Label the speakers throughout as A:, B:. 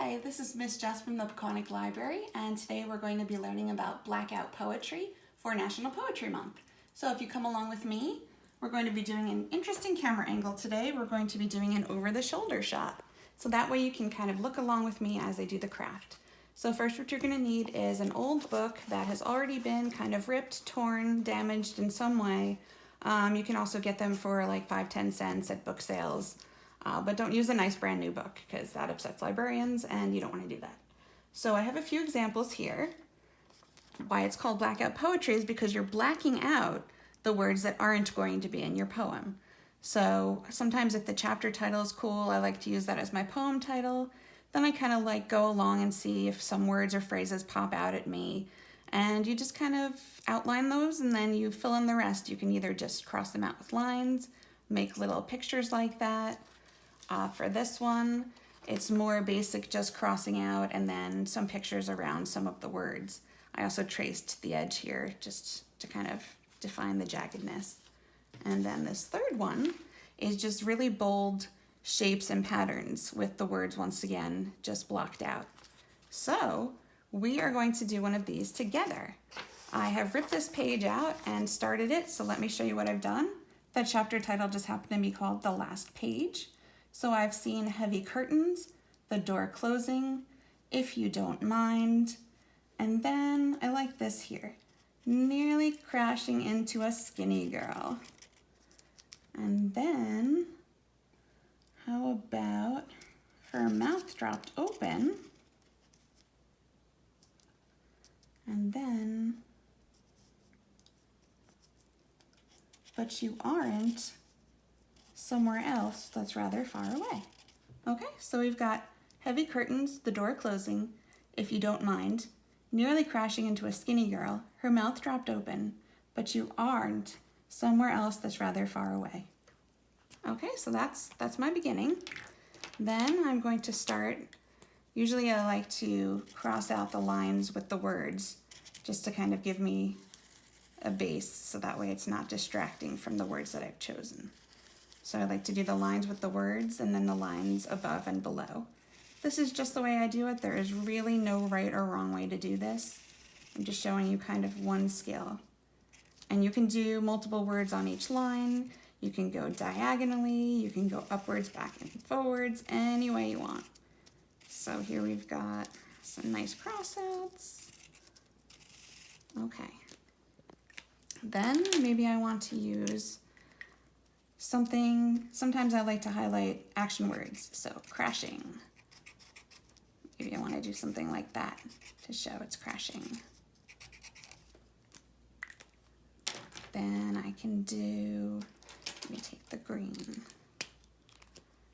A: Hi, this is Miss Jess from the Peconic Library, and today we're going to be learning about Blackout poetry for National Poetry Month. So if you come along with me, we're going to be doing an interesting camera angle today. We're going to be doing an over-the-shoulder shot. So that way you can kind of look along with me as I do the craft. So first what you're going to need is an old book that has already been kind of ripped, torn, damaged in some way. You can also get them for like 5-10 cents at book sales. But don't use a nice brand new book because that upsets librarians and you don't want to do that. So I have a few examples here. Why it's called blackout poetry is because you're blacking out the words that aren't going to be in your poem. So sometimes if the chapter title is cool, I like to use that as my poem title. Then I kind of like go along and see if some words or phrases pop out at me. And you just kind of outline those and then you fill in the rest. You can either just cross them out with lines, make little pictures like that. For this one, it's more basic, just crossing out and then some pictures around some of the words. I also traced the edge here just to kind of define the jaggedness. And then this third one is just really bold shapes and patterns with the words once again just blocked out. So we are going to do one of these together. I have ripped this page out and started it, so let me show you what I've done. The chapter title just happened to be called The Last Page. So I've seen heavy curtains, the door closing, if you don't mind, and then I like this here, nearly crashing into a skinny girl. And then, how about her mouth dropped open, and then, but you aren't somewhere else that's rather far away. Okay, so we've got heavy curtains, the door closing, if you don't mind, nearly crashing into a skinny girl, her mouth dropped open, but you aren't somewhere else that's rather far away. Okay, so that's my beginning. Then I'm going to start, usually I like to cross out the lines with the words just to kind of give me a base so that way it's not distracting from the words that I've chosen. So I like to do the lines with the words and then the lines above and below. This is just the way I do it. There is really no right or wrong way to do this. I'm just showing you kind of one skill. And you can do multiple words on each line. You can go diagonally, you can go upwards, back and forwards, any way you want. So here we've got some nice crossouts. Okay. Then maybe I want to use something, sometimes I like to highlight action words, so crashing. Maybe I want to do something like that to show it's crashing. Then I can do, let me take the green.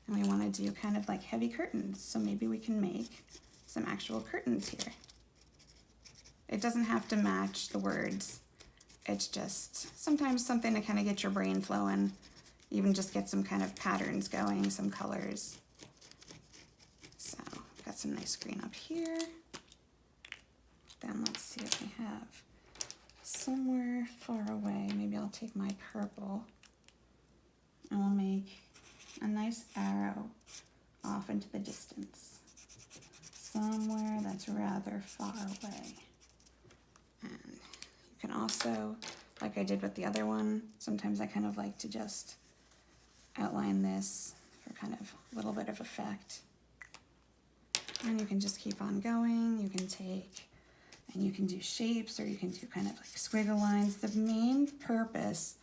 A: And we want to do kind of like heavy curtains, so maybe we can make some actual curtains here. It doesn't have to match the words. It's just sometimes something to kind of get your brain flowing. Even just get some kind of patterns going, some colors. So, got some nice green up here. Then let's see if we have somewhere far away. Maybe I'll take my purple and we'll make a nice arrow off into the distance. Somewhere that's rather far away. And you can also, like I did with the other one, sometimes I kind of like to just outline this for kind of a little bit of effect. And you can just keep on going. You can take and you can do shapes or you can do kind of like squiggle lines. The main purpose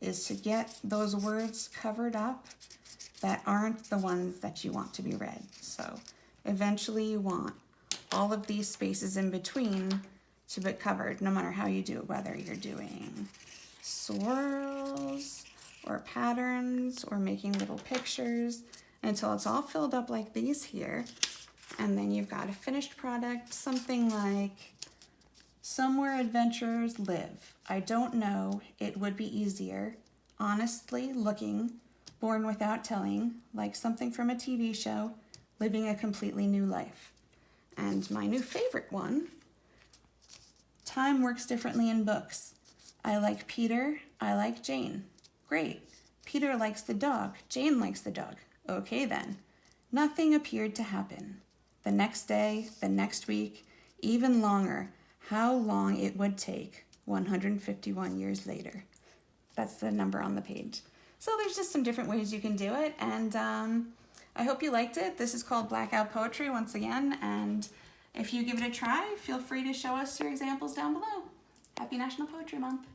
A: is to get those words covered up that aren't the ones that you want to be read. So eventually you want all of these spaces in between to be covered, no matter how you do it, whether you're doing swirls or patterns or making little pictures until it's all filled up like these here. And then you've got a finished product, something like somewhere adventurers live. I don't know, it would be easier. Honestly looking, born without telling, like something from a TV show, living a completely new life. And my new favorite one, time works differently in books. I like Peter, I like Jane. Great. Peter likes the dog. Jane likes the dog. Okay then. Nothing appeared to happen. the next day, the next week, even longer, how long it would take 151 years later. That's the number on the page. So there's just some different ways you can do it, and I hope you liked it. This is called Blackout Poetry once again, and if you give it a try, feel free to show us your examples down below. Happy National Poetry Month.